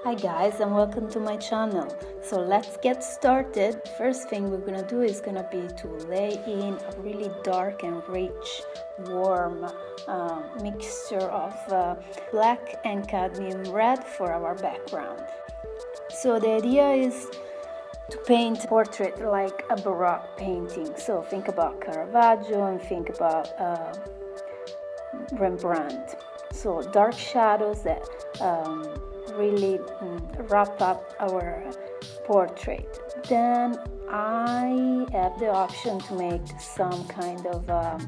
Hi guys, and welcome to my channel. So let's get started. First thing we're gonna do is gonna be to lay in a really dark and rich warm mixture of black and cadmium red for our background. So the idea is to paint a portrait like a Baroque painting. So think about Caravaggio and think about Rembrandt. So dark shadows that really wrap up our portrait. Then I have the option to make some kind of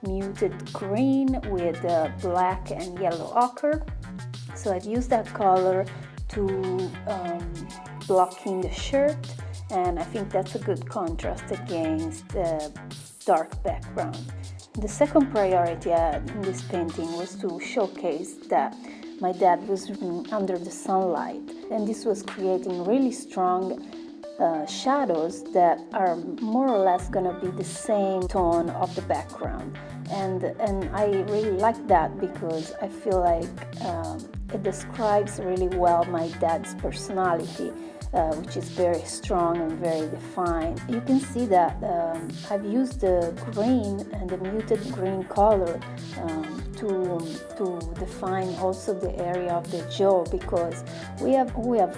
muted green with black and yellow ochre. So I've used that color to block in the shirt, and I think that's a good contrast against the dark background. The second priority in this painting was to showcase that my dad was under the sunlight, and this was creating really strong shadows that are more or less going to be the same tone of the background, and I really like that because I feel like it describes really well my dad's personality, which is very strong and very defined. You can see that I've used the green and the muted green color to define also the area of the jaw, because we have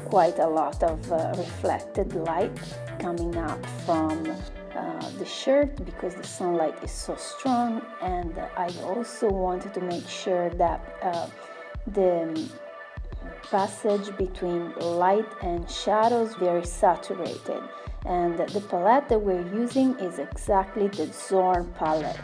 quite a lot of reflected light coming up from the shirt because the sunlight is so strong, and I also wanted to make sure that the passage between light and shadows very saturated, and the palette that we're using is exactly the Zorn Palette.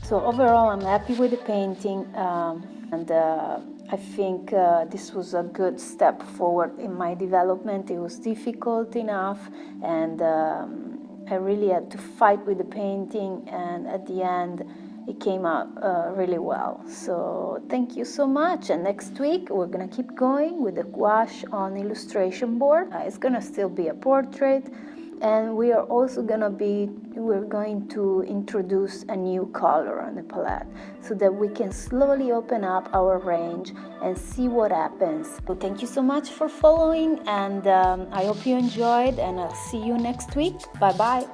So overall I'm happy with the painting, and I think this was a good step forward in my development. It was difficult enough, and I really had to fight with the painting, and at the end it came out really well. So thank you so much, and next week we're gonna keep going with the gouache on illustration board. It's gonna still be a portrait, and we're going to introduce a new color on the palette so that we can slowly open up our range and see what happens. So thank you so much for following, and I hope you enjoyed, and I'll see you next week. Bye bye.